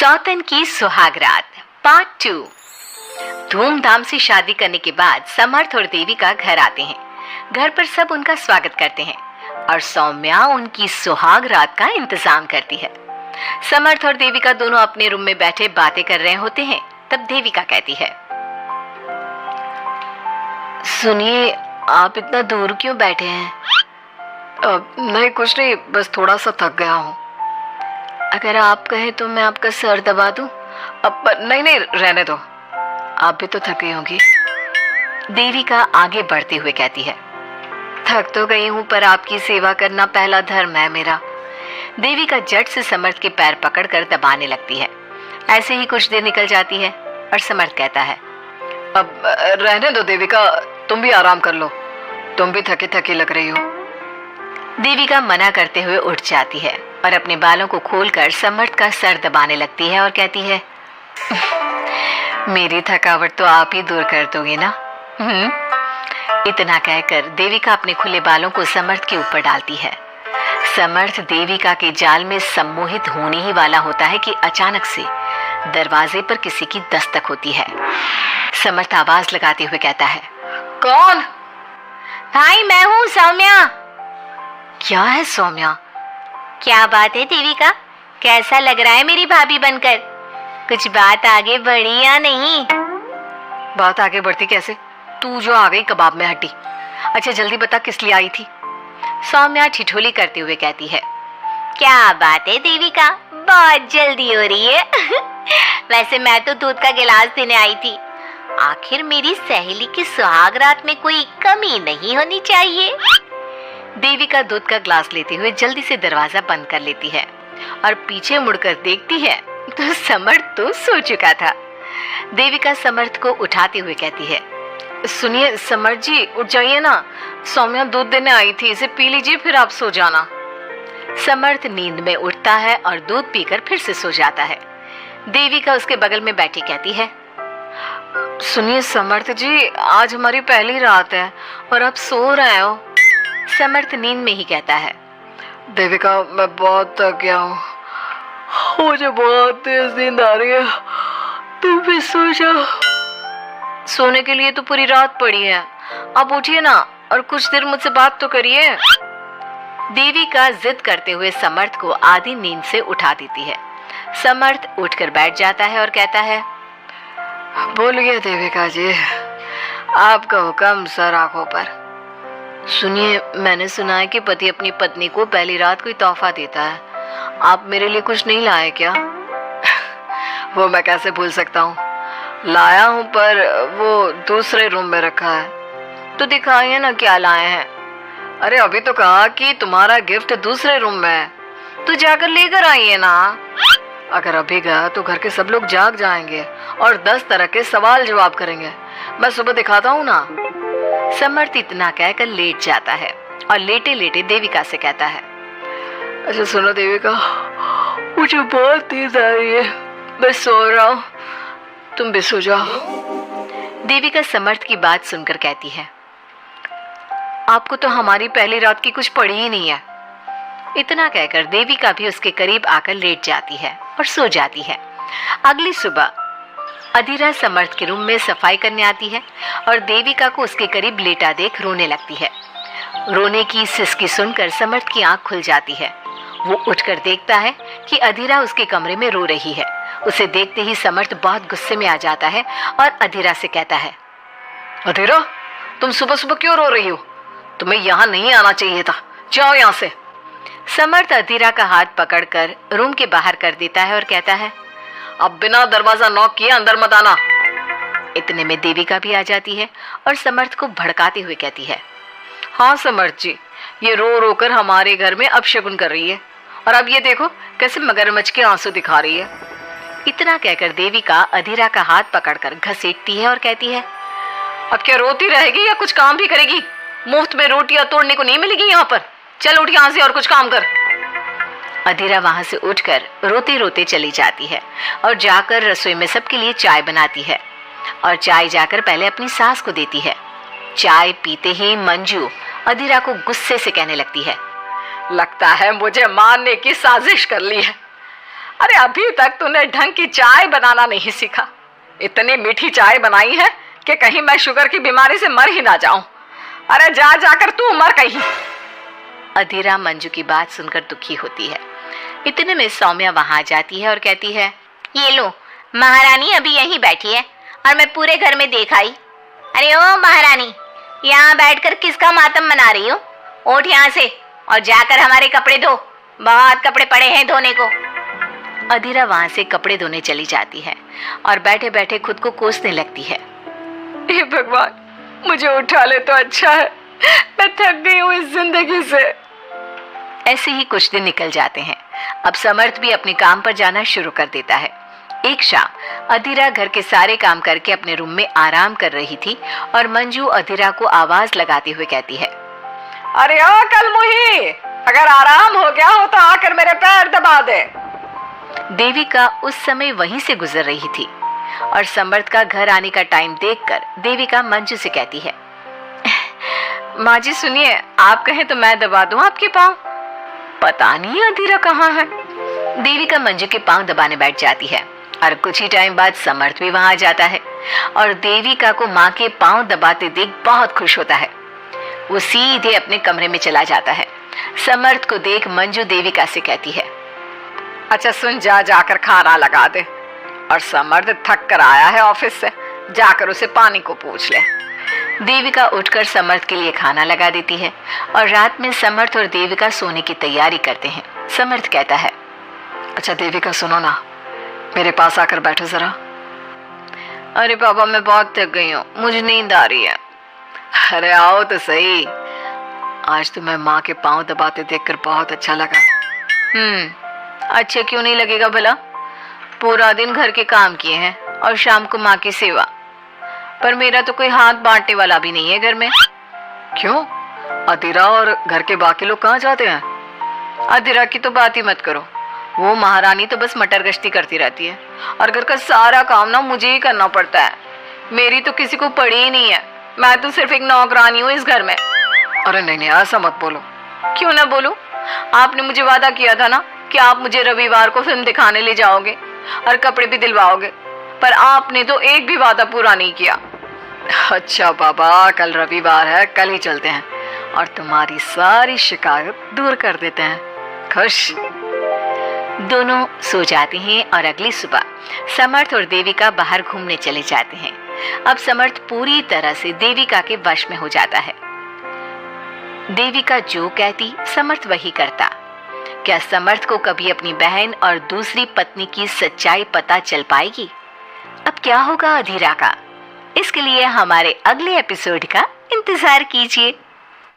सौतन की सुहागरात पार्ट 2। धूमधाम से शादी करने के बाद समर्थ और देविका घर आते हैं। घर पर सब उनका स्वागत करते हैं और सौम्या उनकी सुहाग रात का इंतजाम करती है। समर्थ और देविका दोनों अपने रूम में बैठे बातें कर रहे होते हैं। तब देविका कहती है, सुनिए, आप इतना दूर क्यों बैठे हैं? नहीं, कुछ नहीं, बस थोड़ा सा थक गया हूँ। अगर आप कहें तो मैं आपका सर दबा दूं? नहीं, रहने दो, आप भी तो थकी होंगी। देविका आगे बढ़ते हुए कहती है, थक तो गई हूँ पर आपकी सेवा करना पहला धर्म है मेरा। देविका झट से समर्थ के पैर पकड़कर दबाने लगती है। ऐसे ही कुछ देर निकल जाती है और समर्थ कहता है, अब रहने दो देविका, तुम भी आराम कर लो, तुम भी थकी थकी लग रही हो। देविका मना करते हुए उठ जाती है और अपने बालों को खोलकर समर्थ का सर दबाने लगती है और कहती है, मेरी थकावट तो आप ही दूर कर दोगे ना? इतना कहकर देविका अपने खुले बालों को समर्थ के ऊपर डालती है। समर्थ देविका के जाल में सम्मोहित होने ही वाला होता है कि अचानक से दरवाजे पर किसी की दस्तक होती है। समर्थ आवाज लगाते हुए कहता है, कौन? भाई, मैं हूँ सौम्या। क्या है सौम्या? क्या बात है देविका, कैसा लग रहा है मेरी भाभी बनकर? कुछ बात आगे बढ़ी या नहीं? बात आगे बढ़ती कैसे? तू जो आ गई कबाब में हड्डी। अच्छा जल्दी बता, किस लिए आई थी? सौम्या ठिठोली करते हुए कहती है, क्या बात है देविका, बहुत जल्दी हो रही है। वैसे मैं तो दूध का गिलास देने आई थी। आखिर मेरी सहेली की सुहाग रात में कोई कमी नहीं होनी चाहिए। देविका दूध का ग्लास लेते हुए जल्दी से दरवाजा बंद कर लेती है और पीछे मुड़कर देखती है तो समर्थ तो सो चुका था। देविका समर्थ को उठाते हुए कहती है, सुनिए समर्थ जी, उठ जाइए ना, सौम्या दूध देने आई थी, इसे पी लीजिए फिर आप सो जाना। समर्थ नींद में उठता है और दूध पीकर फिर से सो जाता है। देविका उसके बगल में बैठी कहती है, सुनिए समर्थ जी, आज हमारी पहली रात है और आप सो रहे हो। समर्थ नींद में ही कहता है, देविका मैं बहुत थक गया हूँ, मुझे बहुत तेज नींद आ रही है, तुम भी सो जाओ। सोने के लिए तो पूरी रात पड़ी है, आप उठिए ना और कुछ देर मुझसे बात तो करिए। देविका जिद करते हुए समर्थ को आधी नींद से उठा देती है। समर्थ उठकर बैठ जाता है और कहता है, बोलिए देविका जी, आपका हुक्म सर आंखों पर। सुनिए, मैंने सुना है कि पति अपनी पत्नी को पहली रात कोई तोहफा देता है, आप मेरे लिए कुछ नहीं लाए क्या? वो मैं कैसे भूल सकता हूँ, लाया हूँ पर वो दूसरे रूम में रखा है। तो दिखाइए ना क्या लाए हैं। अरे अभी तो कहा कि तुम्हारा गिफ्ट दूसरे रूम में है, तो जाकर लेकर आइए ना। अगर अभी गया तो घर के सब लोग जाग जाएंगे और 10 तरह के सवाल जवाब करेंगे, मैं सुबह दिखाता हूँ ना। समर्थ इतना कहकर लेट जाता है और लेटे लेटे देविका से कहता है, अच्छा सुनो देविका, मुझे बहुत नींद आ रही है, मैं सो रहा हूँ, तुम भी सो जाओ। देविका समर्थ की बात सुनकर कहती है, आपको तो हमारी पहली रात की कुछ पड़ी ही नहीं है। इतना कहकर देविका भी उसके करीब आकर लेट जाती है और सो जाती है। अगली सुबह अधीरा समर्थ के रूम में सफाई करने आती है और देविका को उसके करीब लेटा देख रोने लगती है। रोने की सिसकी सुनकर समर्थ की आंख खुल जाती है। वो उठकर देखता है कि अधीरा उसके कमरे में रो रही है। उसे देखते ही समर्थ बहुत गुस्से में आ जाता है और अधीरा से कहता है, अधीरा, तुम सुबह सुबह क्यों रो रही हो? तुम्हें यहाँ नहीं आना चाहिए था, जाओ यहाँ से। समर्थ अधीरा का हाथ पकड़कर रूम के बाहर कर देता है और कहता है, अब बिना दरवाजा नॉक किए अंदर मत आना। इतने में देविका भी आ जाती है और समर्थ को भड़काते हुए कहती है, हाँ समर्थ जी, ये रो रो कर हमारे घर में अपशगुन कर रही है और अब ये देखो कैसे मगरमच्छ के आंसू दिखा रही है। इतना कहकर देविका अधीरा का हाथ पकड़कर घसीटती है और कहती है, अब क्या रोती रहेगी या कुछ काम भी करेगी? मुफ्त में रोटियां तोड़ने को नहीं मिलेगी यहाँ पर, चल उठ यहाँ से और कुछ काम कर। अधीरा वहां से उठकर रोते रोते चली जाती है और जाकर रसोई में सबके लिए चाय बनाती है और चाय जाकर पहले अपनी सास को देती है। चाय पीते ही मंजू अधीरा को गुस्से से कहने लगती है, लगता है मुझे मारने की साजिश कर ली है। अरे अभी तक तूने ढंग की चाय बनाना नहीं सीखा। इतनी मीठी चाय बनाई है कि कहीं मैं शुगर की बीमारी से मर ही ना जाऊं। अरे जा जाकर तू मर कहीं। अधीरा मंजू की बात सुनकर दुखी होती है। इतने में सौम्या वहां आ जाती है और कहती है, ये लो, महारानी अभी यहीं बैठी है और मैं पूरे घर में देख आई। अरे ओ महारानी, यहाँ बैठकर किसका मातम मना रही हो? उठ यहाँ से और जाकर हमारे कपड़े धो, बहुत कपड़े पड़े हैं धोने को। अधीरा वहां से कपड़े धोने चली जाती है और बैठे बैठे खुद को कोसने लगती है। हे भगवान, मुझे उठा ले तो अच्छा है, मैं थक गई हूँ इस जिंदगी से। ऐसे ही कुछ दिन निकल जाते हैं। अब समर्थ भी अपने काम पर जाना शुरू कर देता है। एक शाम अधीरा घर के सारे काम करके अपने रूम में आराम कर रही थी और मंजू अधीरा को आवाज लगाते हुए कहती है, अरे ओ कलमुही, अगर आराम हो गया हो तो आकर मेरे पैर दबा दे। देविका उस समय वहीं से गुजर रही थी और समर्थ का घर आने का टाइम देखकर देविका मंजू से कहती है, माँ जी सुनिए, आप कहें तो मैं दबा दूं आपके पाँव। पता नहीं अधीरा कहाँ है। देविका मंजू के पाँव दबाने बैठ जाती है और कुछ ही टाइम बाद समर्थ भी वहां आ जाता है और देविका को माँ के पाँव दबाते देख बहुत खुश होता है। वो सीधे अपने कमरे में चला जाता है। समर्थ को देख मंजू देविका से कहती है, अच्छा सुन, जा जाकर खाना लगा दे, और समर्थ थक कर आया है ऑफिस से, जाकर उसे पानी को पूछ ले। देविका उठकर समर्थ के लिए खाना लगा देती है और रात में समर्थ और देविका सोने की तैयारी करते हैं। समर्थ कहता है, अच्छा देविका सुनो ना, मेरे पास आकर बैठो जरा। अरे पापा, मैं बहुत थक गई हूँ, मुझे नींद आ रही है। अरे आओ तो सही, आज तो मैं माँ के पाँव दबाते देखकर बहुत अच्छा लगा। अच्छा क्यों नहीं लगेगा भला? पूरा दिन घर के काम किए हैं और शाम को माँ की सेवा, पर मेरा तो कोई हाथ बांटने वाला भी नहीं है घर में। क्यों? अधीरा और घर के बाकी लोग कहाँ जाते हैं? अधीरा की तो बात ही मत करो, वो महारानी तो बस मटर गश्ती करती रहती है और घर का सारा काम ना मुझे ही करना पड़ता है। मेरी तो किसी को पड़ी ही नहीं है, मैं तो सिर्फ एक नौकरानी हूँ इस घर में। अरे नहीं, ऐसा मत बोलो। क्यों ना बोलूं? आपने मुझे वादा किया था ना कि आप मुझे रविवार को फिल्म दिखाने ले जाओगे और कपड़े भी दिलवाओगे, पर आपने तो एक भी वादा पूरा नहीं किया। अच्छा बाबा, कल रविवार है, कल ही चलते हैं और तुम्हारी सारी शिकायत दूर कर देते हैं। खुश? दोनों सो जाते हैं और अगली सुबह समर्थ और देविका बाहर घूमने चले जाते हैं। अब समर्थ पूरी तरह से देविका के वश में हो जाता है। देविका जो कहती समर्थ वही करता। क्या समर्थ को कभी अपनी बहन और दूसरी पत्नी की सच्चाई पता चल पाएगी? अब क्या होगा अधीरा का? इसके लिए हमारे अगले एपिसोड का इंतजार कीजिए।